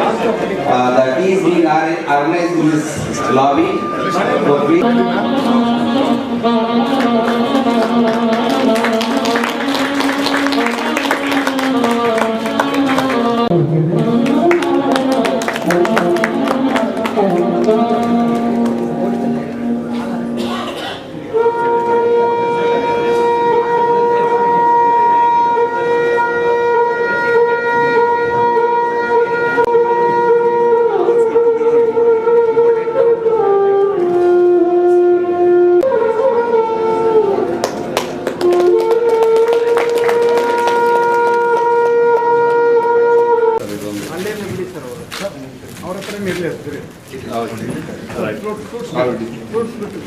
The tea is being organized in this lobby. So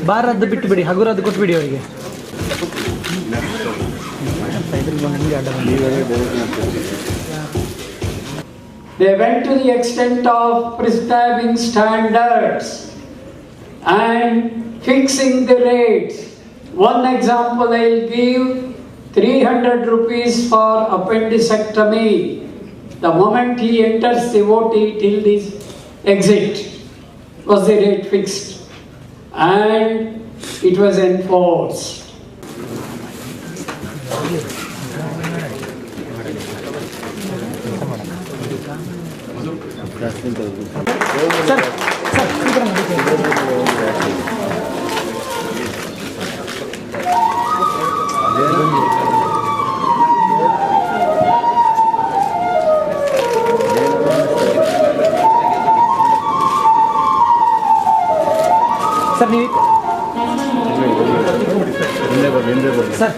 ಬಾರದ್ದು ಬಿಟ್ಟು ಬಿಡಿ, ಹಗುರದ್ದು ಕೊಟ್ಟು ಬಿಡಿ ಅವರಿಗೆ. They went to the extent of prescribing standards and fixing the rates. One example I'll give, 300 rupees for appendicectomy. The moment he enters the OT till his exit was the rate fixed, and it was enforced. Sir ನೀವು sir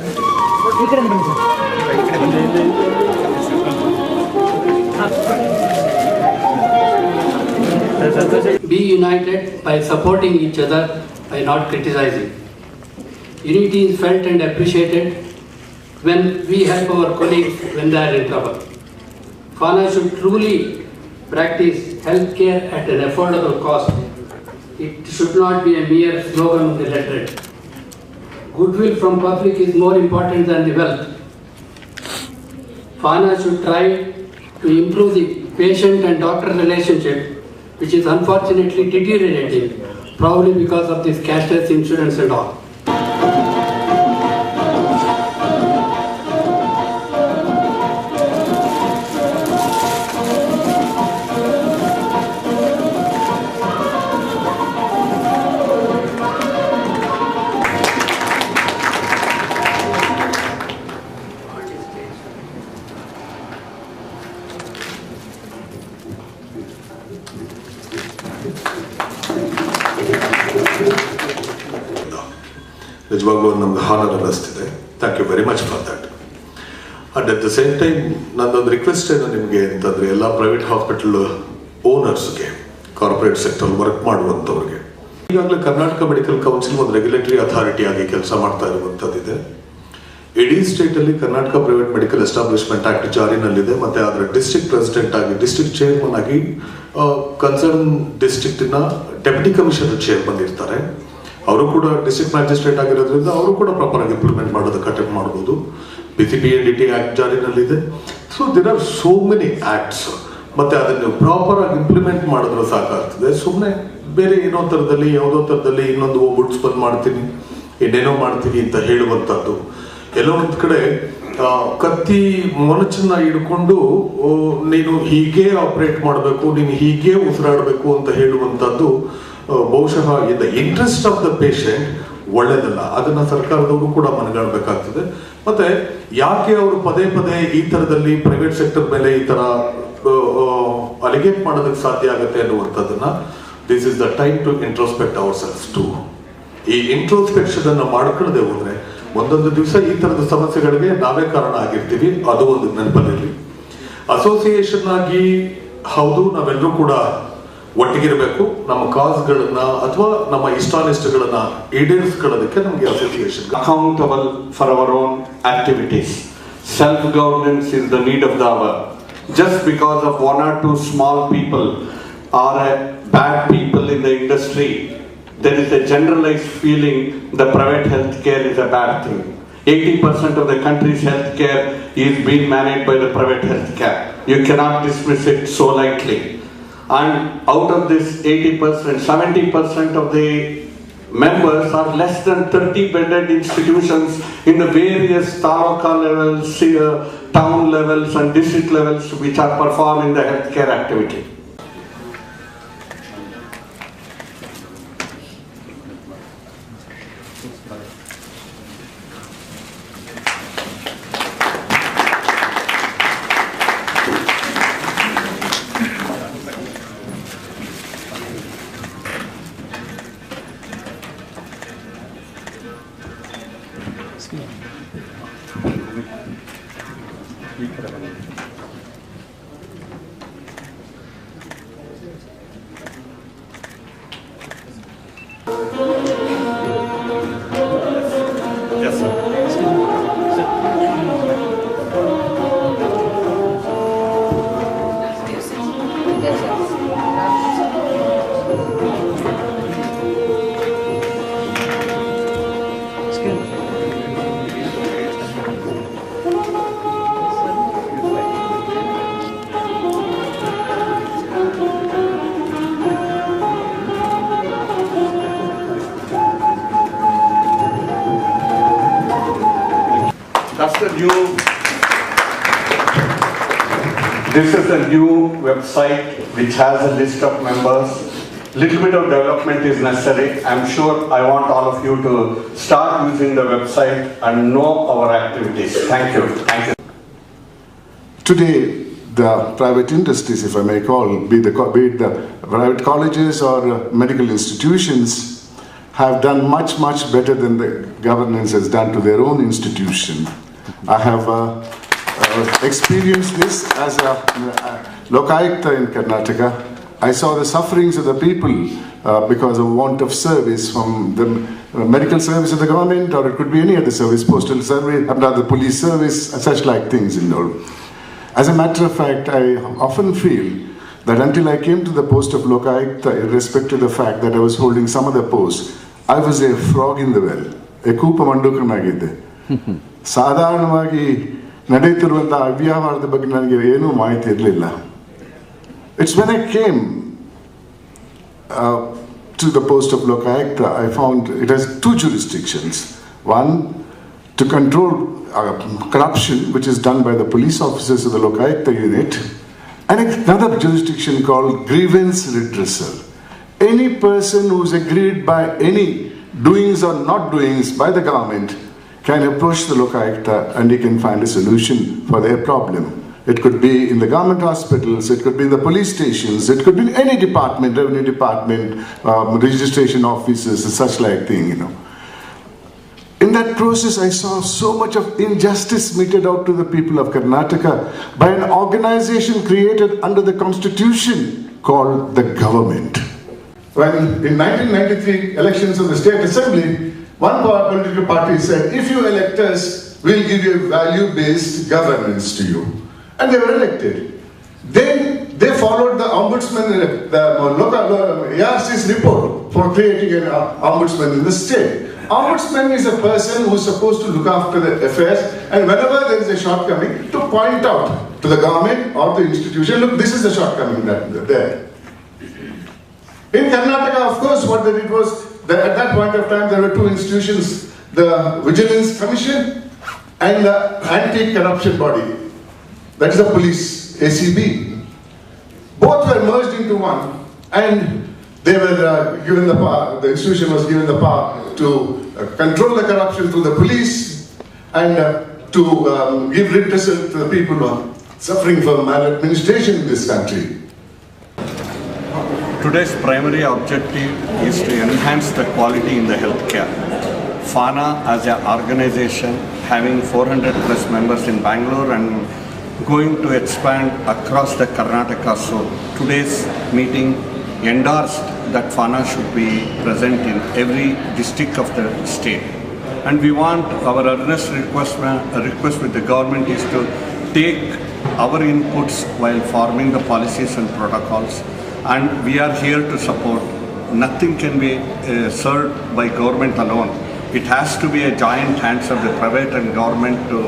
ಈ ಕಡೆ ಬನ್ನಿ sir. Be united by supporting each other, by not criticizing. Unity is felt and appreciated when we help our colleagues when they are in trouble. PHANA should truly practice healthcare at an affordable cost. It should not be a mere slogan on the letterhead. Goodwill from public is more important than the wealth. PHANA should try to improve the patient and doctor relationship, which is unfortunately deteriorating, probably because of this cashless insurance and all. ನಿಜವಾಗ್ಲೂ ನಮ್ಗೆ honour ಅನ್ನಿಸ್ತಿದೆ. Thank you very much for that. And at the same time ನನ್ನೊಂದು request ಏನು ನಿಮಗೆ ಅಂತಂದರೆ, ಎಲ್ಲ private hospital ಓನರ್ಸ್ಗೆ, corporate sector work ಮಾಡುವಂಥವ್ರಿಗೆ, ಈಗಾಗಲೇ ಕರ್ನಾಟಕ ಮೆಡಿಕಲ್ ಕೌನ್ಸಿಲ್ ಒಂದು ರೆಗ್ಯುಲೇಟರಿ ಅಥಾರಿಟಿ ಆಗಿ ಕೆಲಸ ಮಾಡ್ತಾ ಇರುವಂಥದ್ದಿದೆ. ಇಡೀ ಸ್ಟೇಟಲ್ಲಿ Karnataka private medical establishment act ಜಾರಿನಲ್ಲಿದೆ. ಮತ್ತು ಅದರ ಡಿಸ್ಟ್ರಿಕ್ಟ್ ಪ್ರೆಸಿಡೆಂಟ್ ಆಗಿ, ಡಿಸ್ಟ್ರಿಕ್ಟ್ ಚೇರ್ಮನ್ ಆಗಿ ಕನ್ಸರ್ನ್ ಡಿಸ್ಟ್ರಿಕ್ಟಿನ ಡೆಪ್ಯೂಟಿ ಕಮಿಷನರ್ ಚೇರ್ಮನ್ ಇರ್ತಾರೆ. ಅವರು ಕೂಡ ಡಿಸ್ಟ್ರಿಕ್ಟ್ ಮ್ಯಾಜಿಸ್ಟ್ರೇಟ್ ಆಗಿರೋದ್ರಿಂದ ಅವರು ಕೂಡ ಪ್ರಾಪರ್ ಆಗಿ ಇಂಪ್ಲಿಮೆಂಟ್ ಮಾಡೋದಕ್ಕೆ ಅಟೆಂಡ್ ಮಾಡ್ಬೋದು. PCPNDT ಆಕ್ಟ್ ಜಾರಿನಲ್ಲಿದೆ. So there are so many acts. ಮತ್ತೆ ಅದನ್ನು ಪ್ರಾಪರ್ ಆಗಿ ಇಂಪ್ಲಿಮೆಂಟ್ ಮಾಡಿದ್ರೆ ಸಾಕಾಗ್ತದೆ. ಸುಮ್ಮನೆ ಬೇರೆ ಏನೋ ಥರದಲ್ಲಿ, ಯಾವುದೋ ಥರದಲ್ಲಿ ಇನ್ನೊಂದು ಬುಡ್ಸ್ ಬಂದ್ ಮಾಡ್ತೀನಿ, ಇನ್ನೇನೋ ಮಾಡ್ತೀನಿ ಅಂತ ಹೇಳುವಂಥದ್ದು, ಎಲ್ಲೋ ಒಂದು ಕಡೆ ಕತ್ತಿ ಮೊನಚನ್ನ ಹಿಡ್ಕೊಂಡು ನೀನು ಹೀಗೆ ಆಪರೇಟ್ ಮಾಡಬೇಕು, ನೀನು ಹೀಗೆ ಉಸಿರಾಡಬೇಕು ಅಂತ ಹೇಳುವಂಥದ್ದು ಬಹುಶಃ in the interest of the patient ಒಳ್ಳೇದಲ್ಲ. ಅದನ್ನ ಸರ್ಕಾರದವರು ಕೂಡ ಮನಗಾಣಬೇಕಾಗ್ತದೆ. ಮತ್ತೆ ಯಾಕೆ ಅವರು ಪದೇ ಪದೇ ಈ ತರದಲ್ಲಿ ಪ್ರೈವೇಟ್ ಸೆಕ್ಟರ್ ಮೇಲೆ ಈ ತರ ಅಲಿಗೇಟ್ ಮಾಡೋದಕ್ಕೆ ಸಾಧ್ಯ ಆಗುತ್ತೆ ಅನ್ನುವಂಥದ್ದನ್ನ, this is the time to introspect our selves too. ಈ ಇಂಟ್ರೋಸ್ಪೆಕ್ಷನ್ ಅನ್ನ ಮಾಡ್ಕೊಳ್ಳದೆ ಹೋದ್ರೆ ಒಂದೊಂದು ದಿವಸ ಈ ತರದ ಸಮಸ್ಯೆಗಳಿಗೆ ನಾವೇ ಕಾರಣ ಆಗಿರ್ತೀವಿ. ಅದು ಒಂದು ನೆನಪಲ್ಲಿರಲಿ. ಅಸೋಸಿಯೇಷನ್ ಆಗಿ ಹೌದು, ನಾವೆಲ್ಲರೂ ಕೂಡ ಒಟ್ಟಿಗಿರಬೇಕು. ನಮ್ಮ ಕಾಸ್ಗಳನ್ನ ಅಥವಾ ನಮ್ಮ ಇಷ್ಟಾನಿಷ್ಟಗಳನ್ನ ಈಡೇರಿಸ್ಕೊಳ್ಳೋದಕ್ಕೆ ನಮಗೆ association accountable for our own activities. Self governance is the need of the hour. Just because of one or two small people or bad people in the industry, there is a generalized feeling the private healthcare is a bad thing. 80% of the country's healthcare is being managed by the private healthcare. You cannot dismiss it so lightly. and out of this 80%, 70% of the members are less than 30 bedded institutions in the various taluka levels, town levels and district levels which are performing the healthcare activity. Yes, sir. That's the new, this is the new website which has a list of members. Little bit of development is necessary. I'm sure I want all of you to start using the website and know our activities. Thank you. Thank you. Today, the private industries, if I may call, be it the private colleges or medical institutions, have done much better than the governance has done to their own institution. I have experienced this as a Lokayukta in Karnataka. I saw the sufferings of the people because of want of service from the medical service of the government, or it could be any other service, postal service, the police service, such like things and all. As a matter of fact, I often feel that until I came to the post of Lokayukta, irrespective of the fact that I was holding some other post, I was a frog in the well, a ಕೂಪ ಮಂಡೂಕನಾಗಿದ್ದೆ. ಸಾಧಾರಣವಾಗಿ ನಡೆಯುತ್ತಿರುವಂಥ ಅವ್ಯವಹಾರದ ಬಗ್ಗೆ ನನಗೆ ಏನೂ ಮಾಹಿತಿ ಇರಲಿಲ್ಲ. It's when I came to the post of Lokayukta, I found it has two jurisdictions. One, to control corruption, which is done by the police officers of the Lokayukta unit, and another jurisdiction called grievance redressal. Any person who is aggrieved by any doings or not doings by the government can approach the Lokayukta and he can find a solution for their problem. It could be in the government hospitals, it could be in the police stations, it could be in any department, revenue department, registration offices, such like thing, you know. In that process, I saw so much of injustice meted out to the people of Karnataka by an organization created under the constitution called the government. When in 1993 elections of the state assembly, one political party said, if you elect us, we'll give you value-based governance to you. And they were elected. Then they followed the ombudsman, the local ARC's report for creating an ombudsman in the state. Ombudsman is a person who is supposed to look after the affairs, and whenever there is a shortcoming, to point out to the government or the institution, look, this is the shortcoming that there. In Karnataka, of course, what they did was, at that point of time, there were two institutions, the Vigilance Commission and the Anti-Corruption Body. That is the police, ACB. Both were merged into one, and they were given the power, the institution was given the power to control the corruption through the police and to give redressal to the people who are suffering from maladministration in this country. Today's primary objective is to enhance the quality in the healthcare. PHANA as an organization having 400 plus members in Bangalore and going to expand across the Karnataka. So today's meeting endorsed that PHANA should be present in every district of the state. And we want our earnest request with the government is to take our inputs while forming the policies and protocols. And we are here to support. Nothing can be served by government alone. It has to be a joint hands of the private and government to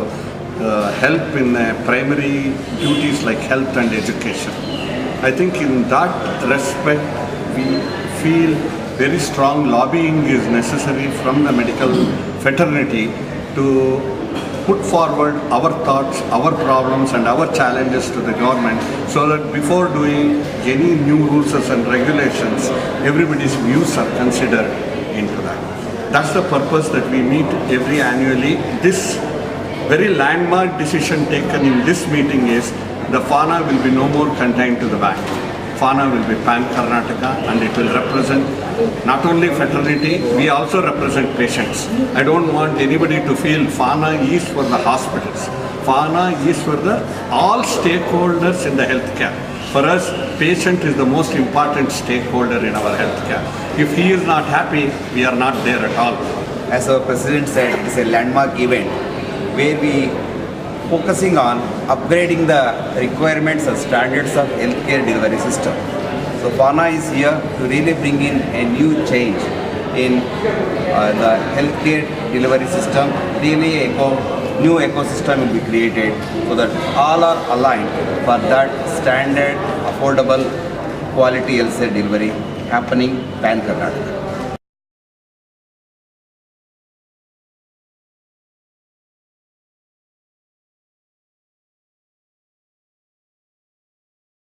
help in primary duties like health and education. I think in that respect, we feel very strong lobbying is necessary from the medical fraternity to put forward our thoughts, our problems and our challenges to the government, so that before doing any new rules and regulations, everybody's views are considered into that. That's the purpose that we meet every annually. This very landmark decision taken in this meeting is the PHANA will be no more contained to the bank. PHANA will be Pan-Karnataka, and it will represent not only fraternity, we also represent patients. I don't want anybody to feel PHANA is for the hospitals. PHANA is for all stakeholders in the healthcare. For us, patient is the most important stakeholder in our healthcare. If he is not happy, we are not there at all. As our president said, it's a landmark event where we focusing on upgrading the requirements and standards of healthcare delivery system. So PHANA is here to really bring in a new change in the healthcare delivery system. Really new ecosystem will be created so that all are aligned for that standard, affordable, quality healthcare delivery happening pan-Karnataka.